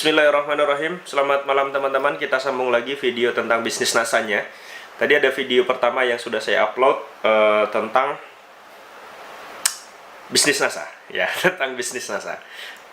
Bismillahirrahmanirrahim. Selamat malam teman-teman. Kita sambung lagi video tentang bisnis NASA-nya. Tadi ada video pertama yang sudah saya upload tentang bisnis NASA, ya, tentang bisnis NASA.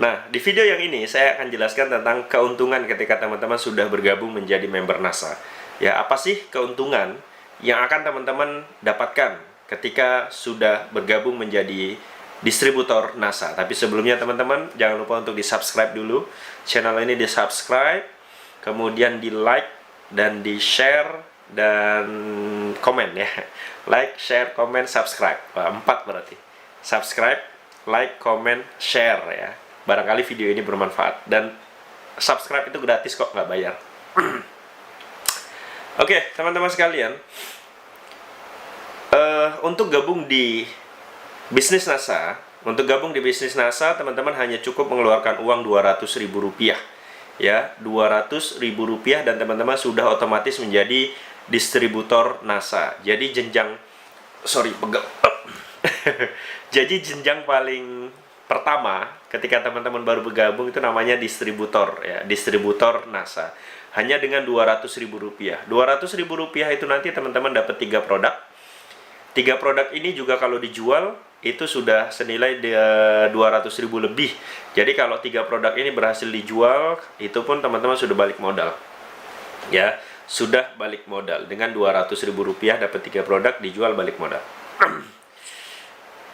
Nah, di video yang ini saya akan jelaskan tentang keuntungan ketika teman-teman sudah bergabung menjadi member NASA. Ya, apa sih keuntungan yang akan teman-teman dapatkan ketika sudah bergabung menjadi distributor NASA. Tapi sebelumnya teman-teman jangan lupa untuk di-subscribe dulu channel ini, di-subscribe, kemudian di-like dan di-share dan komen ya. Like, share, komen, subscribe. 4 berarti. Subscribe, like, comment, share ya. Barangkali video ini bermanfaat, dan subscribe itu gratis kok, nggak bayar. Oke, teman-teman sekalian, untuk gabung di bisnis NASA, teman-teman hanya cukup mengeluarkan uang Rp200.000 ya, Rp200.000, dan teman-teman sudah otomatis menjadi distributor NASA. Jadi jadi jenjang paling pertama ketika teman-teman baru bergabung itu namanya distributor ya, distributor NASA. Hanya dengan Rp200.000. Rp200.000 itu nanti teman-teman dapat 3 produk. 3 produk ini juga kalau dijual itu sudah senilai 200.000 lebih. Jadi kalau 3 produk ini berhasil dijual, itu pun teman-teman sudah balik modal. Ya, sudah balik modal. Dengan Rp200.000 dapat 3 produk, dijual balik modal.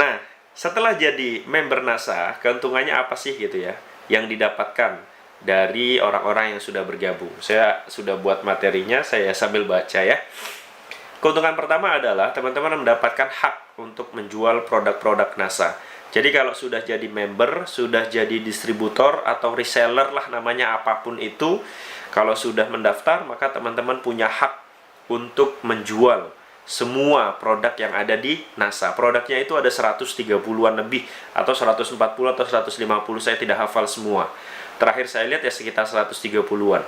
Nah, setelah jadi member NASA, keuntungannya apa sih gitu ya, yang didapatkan dari orang-orang yang sudah bergabung? Saya sudah buat materinya, saya sambil baca ya. Keuntungan pertama adalah teman-teman mendapatkan hak untuk menjual produk-produk NASA. Jadi kalau sudah jadi member, sudah jadi distributor atau reseller lah namanya, apapun itu, kalau sudah mendaftar maka teman-teman punya hak untuk menjual semua produk yang ada di NASA. Produknya itu ada 130-an lebih, atau 140 atau 150, saya tidak hafal semua. Terakhir saya lihat ya sekitar 130-an.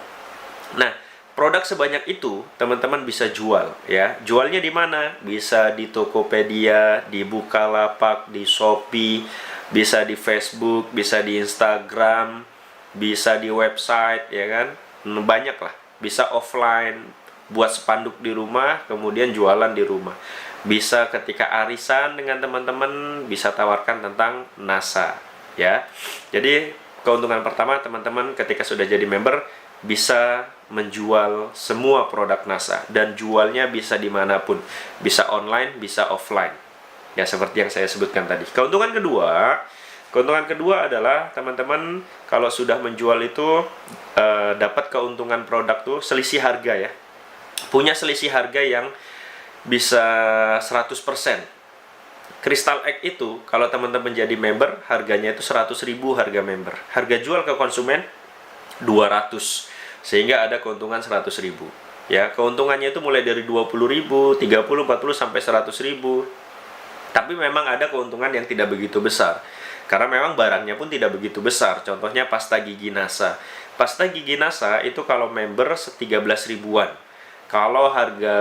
Nah, produk sebanyak itu teman-teman bisa jual ya. Jualnya di mana? Bisa di Tokopedia, di Bukalapak, di Shopee, bisa di Facebook, bisa di Instagram, bisa di website ya kan. Banyak lah. Bisa offline, buat spanduk di rumah, kemudian jualan di rumah. Bisa ketika arisan dengan teman-teman, bisa tawarkan tentang NASA ya. Jadi keuntungan pertama teman-teman ketika sudah jadi member bisa menjual semua produk NASA, dan jualnya bisa dimanapun, bisa online, bisa offline ya, seperti yang saya sebutkan tadi. Keuntungan kedua adalah teman-teman kalau sudah menjual itu dapat keuntungan produk tuh selisih harga ya, punya selisih harga yang bisa 100%. Crystal Egg itu kalau teman-teman jadi member harganya itu 100.000 harga member, harga jual ke konsumen 200, sehingga ada keuntungan 100.000 ya. Keuntungannya itu mulai dari 20.000, 30, 40 sampai 100.000. Tapi memang ada keuntungan yang tidak begitu besar karena memang barangnya pun tidak begitu besar. Contohnya pasta gigi NASA. Pasta gigi NASA itu kalau member 13.000-an. Kalau harga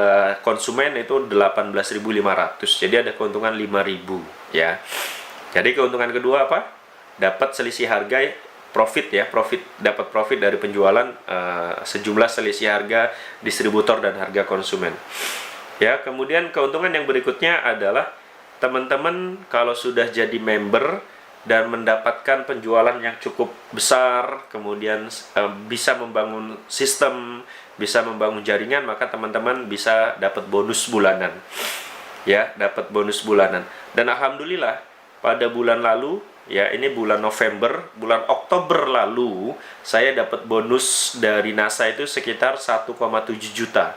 konsumen itu 18.500. Jadi ada keuntungan 5.000 ya. Jadi keuntungan kedua apa? Dapat selisih harga, profit ya, dapat profit dari penjualan sejumlah selisih harga distributor dan harga konsumen. Ya, kemudian keuntungan yang berikutnya adalah teman-teman kalau sudah jadi member dan mendapatkan penjualan yang cukup besar, kemudian bisa membangun sistem, bisa membangun jaringan, maka teman-teman bisa dapat bonus bulanan. Ya, dapat bonus bulanan. Dan alhamdulillah pada bulan lalu ya, ini bulan November, bulan Oktober lalu saya dapat bonus dari NASA itu sekitar 1,7 juta.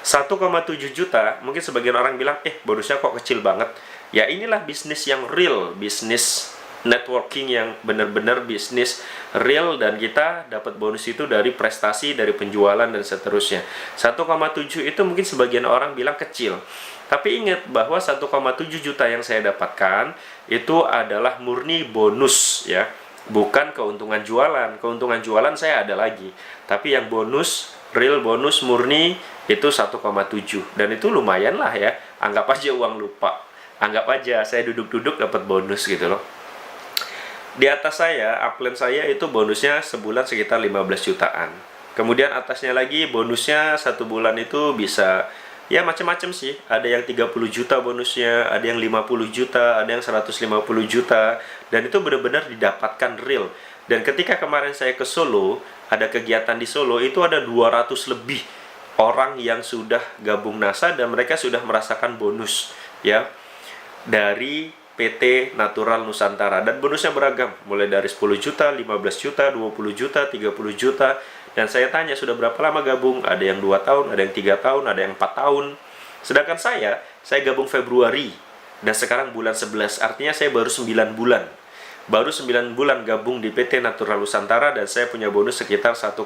1,7 juta, mungkin sebagian orang bilang, bonusnya kok kecil banget. Ya inilah bisnis yang real, bisnis networking yang benar-benar bisnis real, dan kita dapat bonus itu dari prestasi, dari penjualan dan seterusnya. 1,7 itu mungkin sebagian orang bilang kecil. Tapi ingat bahwa 1,7 juta yang saya dapatkan itu adalah murni bonus ya, bukan keuntungan jualan. Keuntungan jualan saya ada lagi. Tapi yang bonus, real bonus murni itu 1,7, dan itu lumayan lah ya. Anggap aja uang lupa. Anggap aja saya duduk-duduk dapat bonus gitu loh. Di atas saya, upline saya itu bonusnya sebulan sekitar 15 jutaan. Kemudian atasnya lagi bonusnya satu bulan itu bisa ya macam-macam sih. Ada yang 30 juta bonusnya, ada yang 50 juta, ada yang 150 juta. Dan itu benar-benar didapatkan real. Dan ketika kemarin saya ke Solo, ada kegiatan di Solo, itu ada 200 lebih orang yang sudah gabung NASA dan mereka sudah merasakan bonus ya dari PT Natural Nusantara, dan bonusnya beragam mulai dari 10 juta, 15 juta, 20 juta, 30 juta. Dan saya tanya sudah berapa lama gabung, ada yang 2 tahun, ada yang 3 tahun, ada yang 4 tahun. Sedangkan saya gabung Februari dan sekarang bulan 11, artinya saya baru 9 bulan. Baru 9 bulan gabung di PT Natural Nusantara dan saya punya bonus sekitar 1,7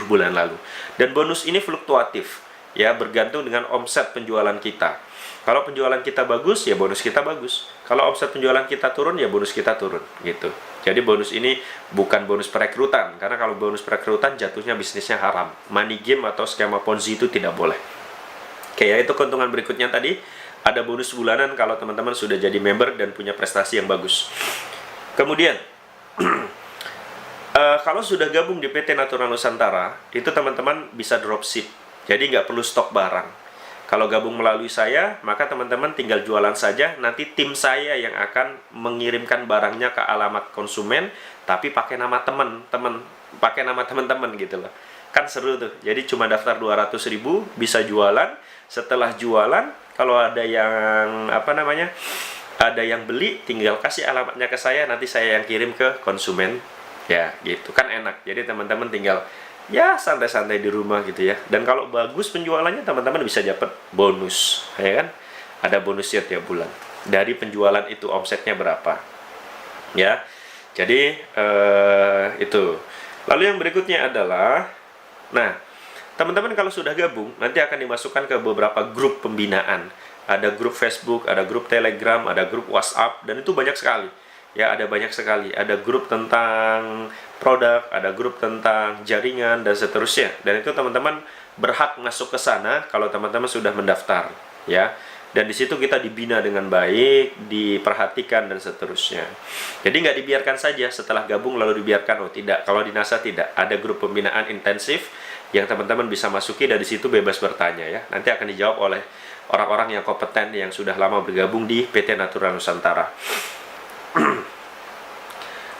bulan lalu. Dan bonus ini fluktuatif ya, bergantung dengan omset penjualan kita. Kalau penjualan kita bagus, ya bonus kita bagus. Kalau omset penjualan kita turun, ya bonus kita turun, gitu. Jadi bonus ini bukan bonus perekrutan, karena kalau bonus perekrutan jatuhnya bisnisnya haram. Money game atau skema Ponzi itu tidak boleh. Oke, ya itu keuntungan berikutnya tadi. Ada bonus bulanan kalau teman-teman sudah jadi member dan punya prestasi yang bagus. Kemudian, kalau sudah gabung di PT Natural Nusantara, itu teman-teman bisa dropship. Jadi nggak perlu stok barang. Kalau gabung melalui saya, maka teman-teman tinggal jualan saja. Nanti tim saya yang akan mengirimkan barangnya ke alamat konsumen, tapi pakai nama pakai nama teman-teman gitu loh. Kan seru tuh. Jadi cuma daftar 200.000 bisa jualan. Setelah jualan, kalau ada yang ada yang beli, tinggal kasih alamatnya ke saya, nanti saya yang kirim ke konsumen. Ya, gitu kan enak. Jadi teman-teman tinggal ya santai-santai di rumah gitu ya. Dan kalau bagus penjualannya, teman-teman bisa dapat bonus, ya kan? Ada bonusnya tiap bulan. Dari penjualan itu omsetnya berapa, ya. Jadi itu. Lalu yang berikutnya adalah, nah, teman-teman kalau sudah gabung, nanti akan dimasukkan ke beberapa grup pembinaan. Ada grup Facebook, ada grup Telegram, ada grup WhatsApp, dan itu banyak sekali. Ya, ada banyak sekali. Ada grup tentang produk, ada grup tentang jaringan, dan seterusnya. Dan itu teman-teman berhak masuk ke sana kalau teman-teman sudah mendaftar, ya. Dan di situ kita dibina dengan baik, diperhatikan, dan seterusnya. Jadi nggak dibiarkan saja setelah gabung lalu dibiarkan. Oh tidak, kalau di NASA tidak. Ada grup pembinaan intensif yang teman-teman bisa masuki, dan di situ bebas bertanya ya. Nanti akan dijawab oleh orang-orang yang kompeten yang sudah lama bergabung di PT Natural Nusantara.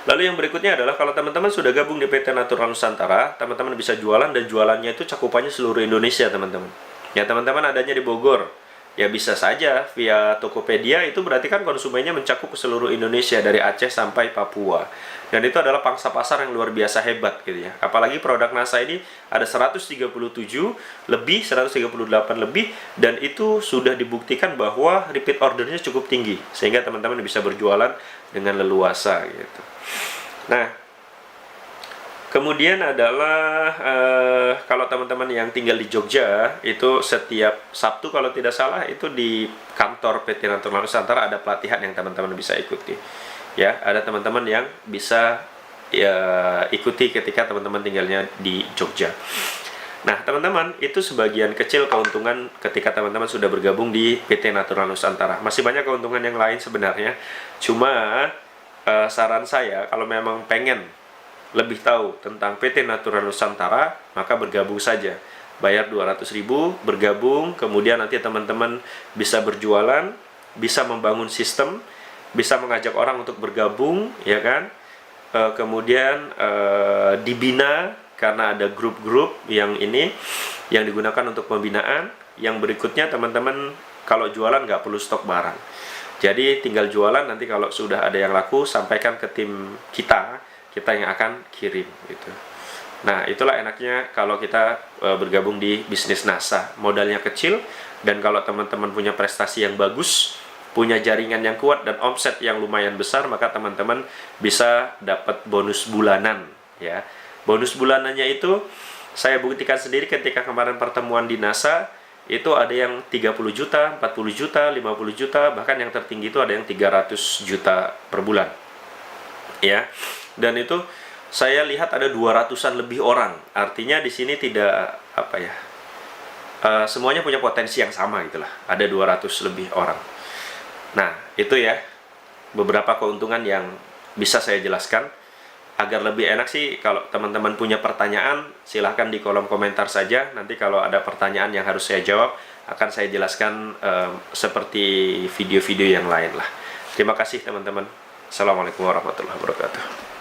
Lalu yang berikutnya adalah kalau teman-teman sudah gabung di PT Natural Nusantara, teman-teman bisa jualan, dan jualannya itu cakupannya seluruh Indonesia, teman-teman. Ya, teman-teman adanya di Bogor, ya bisa saja via Tokopedia, itu berarti kan konsumennya mencakup ke seluruh Indonesia dari Aceh sampai Papua. Dan itu adalah pangsa pasar yang luar biasa hebat gitu ya. Apalagi produk NASA ini ada 137 lebih, 138 lebih, dan itu sudah dibuktikan bahwa repeat ordernya cukup tinggi sehingga teman-teman bisa berjualan dengan leluasa gitu. Nah, kemudian adalah kalau teman-teman yang tinggal di Jogja, itu setiap Sabtu kalau tidak salah itu di kantor PT Natural Nusantara ada pelatihan yang teman-teman bisa ikuti. Ya, ada teman-teman yang bisa ya, ikuti ketika teman-teman tinggalnya di Jogja. Nah, teman-teman, itu sebagian kecil keuntungan ketika teman-teman sudah bergabung di PT Natural Nusantara. Masih banyak keuntungan yang lain sebenarnya. Cuma saran saya, kalau memang pengen lebih tahu tentang PT Natural Nusantara, maka bergabung saja. Bayar 200.000, bergabung, kemudian nanti teman-teman bisa berjualan, bisa membangun sistem, bisa mengajak orang untuk bergabung, ya kan? Kemudian dibina karena ada grup-grup yang ini yang digunakan untuk pembinaan. Yang berikutnya teman-teman kalau jualan nggak perlu stok barang. Jadi tinggal jualan, nanti kalau sudah ada yang laku sampaikan ke tim kita yang akan kirim gitu. Nah, itulah enaknya kalau kita bergabung di bisnis NASA. Modalnya kecil, dan kalau teman-teman punya prestasi yang bagus, punya jaringan yang kuat dan omset yang lumayan besar, maka teman-teman bisa dapat bonus bulanan ya. Bonus bulanannya itu saya buktikan sendiri ketika kemarin pertemuan di NASA, itu ada yang 30 juta, 40 juta, 50 juta, bahkan yang tertinggi itu ada yang 300 juta per bulan. Ya. Dan itu saya lihat ada 200-an lebih orang. Artinya di sini tidak semuanya punya potensi yang sama gitulah. Ada 200 lebih orang. Nah, itu ya beberapa keuntungan yang bisa saya jelaskan. Agar lebih enak sih, kalau teman-teman punya pertanyaan, silahkan di kolom komentar saja. Nanti kalau ada pertanyaan yang harus saya jawab, akan saya jelaskan seperti video-video yang lain lah. Terima kasih teman-teman. Assalamualaikum warahmatullahi wabarakatuh.